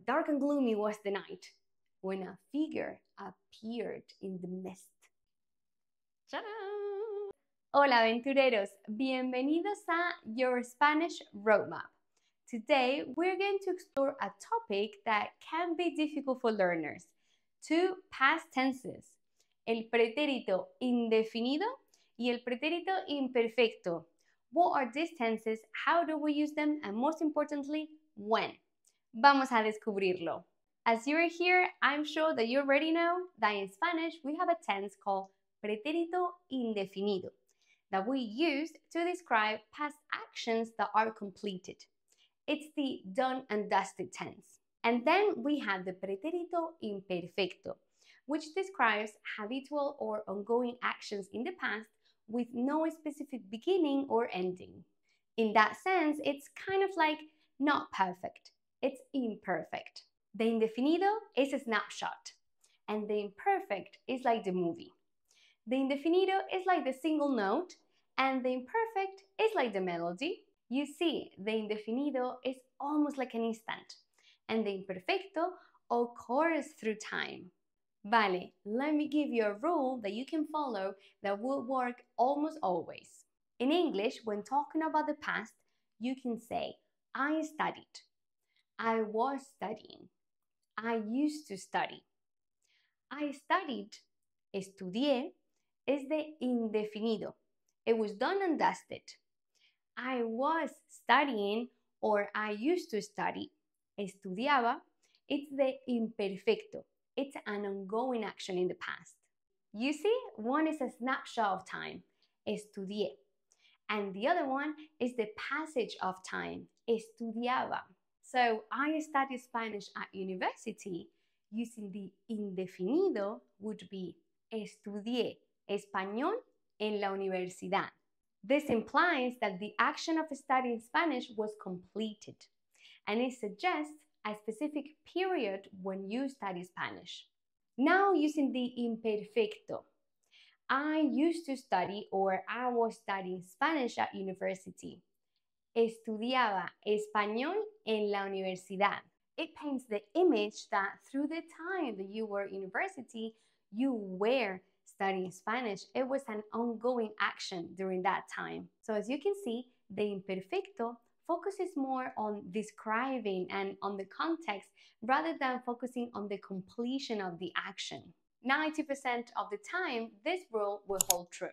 dark and gloomy was the night when a figure appeared in the mist. ¡Tarán! Hola aventureros, bienvenidos a Your Spanish Roadmap. Today we're going to explore a topic that can be difficult for learners. Two past tenses, el pretérito indefinido y el pretérito imperfecto. What are these tenses? How do we use them? And most importantly, when? Vamos a descubrirlo. As you're here, I'm sure that you already know that in Spanish we have a tense called pretérito indefinido that we use to describe past actions that are completed. It's the done and dusted tense. And then we have the pretérito imperfecto, which describes habitual or ongoing actions in the past with no specific beginning or ending. In that sense, it's kind of like not perfect, it's imperfect. The indefinido is a snapshot, and the imperfect is like the movie. The indefinido is like the single note, and the imperfect is like the melody. You see, the indefinido is almost like an instant, and the imperfecto occurs through time. Vale, let me give you a rule that you can follow that will work almost always. In English, when talking about the past, you can say, I studied, I was studying, I used to study. I studied, estudié, is the indefinido. It was done and dusted. I was studying or I used to study, estudiaba, it's the imperfecto. It's an ongoing action in the past. You see, one is a snapshot of time, estudié, and the other one is the passage of time, estudiaba. So I studied Spanish at university. Using the indefinido would be estudié español en la universidad. This implies that the action of studying Spanish was completed, and it suggests a specific period when you study Spanish. Now using the imperfecto. I used to study or I was studying Spanish at university. Estudiaba español en la universidad. It paints the image that through the time that you were at university, you were studying Spanish. It was an ongoing action during that time. So as you can see, the imperfecto focuses more on describing and on the context rather than focusing on the completion of the action. 90% of the time, this rule will hold true.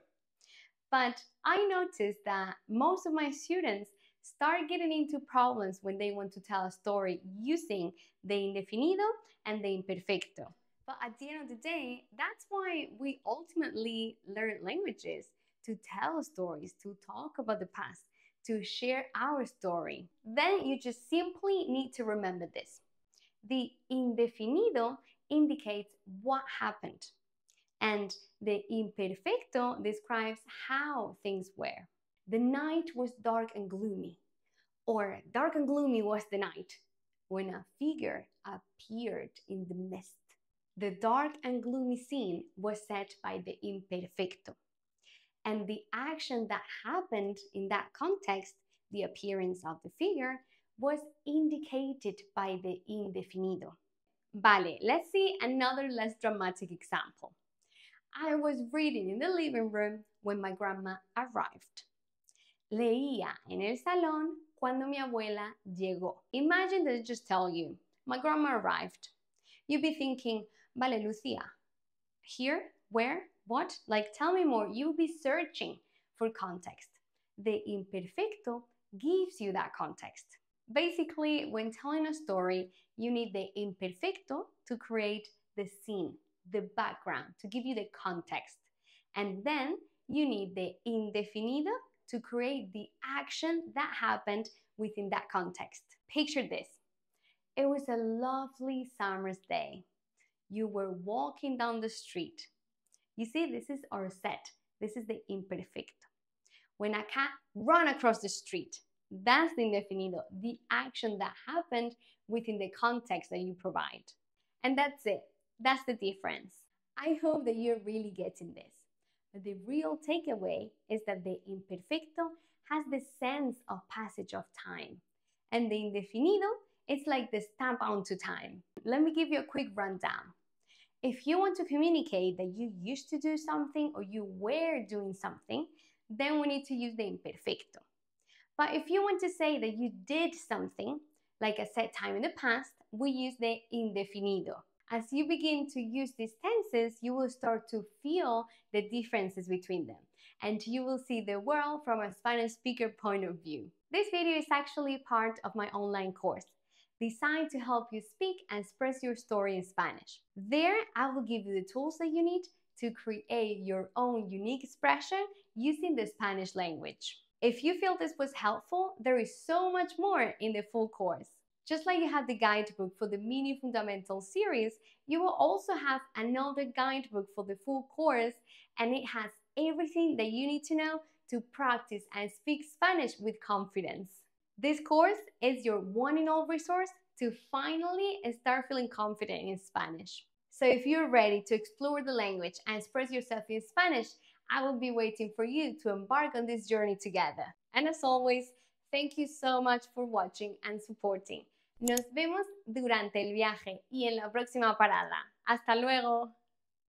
But I noticed that most of my students start getting into problems when they want to tell a story using the indefinido and the imperfecto. But at the end of the day, that's why we ultimately learn languages, to tell stories, to talk about the past, to share our story. Then you just simply need to remember this. The indefinido indicates what happened, and the imperfecto describes how things were. The night was dark and gloomy, or dark and gloomy was the night when a figure appeared in the mist. The dark and gloomy scene was set by the imperfecto, and the action that happened in that context, the appearance of the figure, was indicated by the indefinido. Vale, let's see another less dramatic example. I was reading in the living room when my grandma arrived. Leía en el salón cuando mi abuela llegó. Imagine that I just tell you, my grandma arrived. You'd be thinking, vale, Lucia, here, where, what? Like, tell me more. You'll be searching for context. The imperfecto gives you that context. Basically, when telling a story, you need the imperfecto to create the scene, the background, to give you the context. And then you need the indefinido to create the action that happened within that context. Picture this. It was a lovely summer's day. You were walking down the street. You see, this is our set. This is the imperfecto. When a cat ran across the street, that's the indefinido, the action that happened within the context that you provide. And that's it. That's the difference. I hope that you're really getting this. But the real takeaway is that the imperfecto has the sense of passage of time, and the indefinido It's like the stamp onto time. Let me give you a quick rundown. If you want to communicate that you used to do something or you were doing something, then we need to use the imperfecto. But if you want to say that you did something, like a set time in the past, we use the indefinido. As you begin to use these tenses, you will start to feel the differences between them, and you will see the world from a Spanish speaker point of view. This video is actually part of my online course, designed to help you speak and express your story in Spanish. There, I will give you the tools that you need to create your own unique expression using the Spanish language. If you feel this was helpful, there is so much more in the full course. Just like you have the guidebook for the Mini Fundamental series, you will also have another guidebook for the full course, and it has everything that you need to know to practice and speak Spanish with confidence. This course is your one and all resource to finally start feeling confident in Spanish. So if you're ready to explore the language and express yourself in Spanish, I will be waiting for you to embark on this journey together. And as always, thank you so much for watching and supporting. Nos vemos durante el viaje y en la próxima parada. ¡Hasta luego!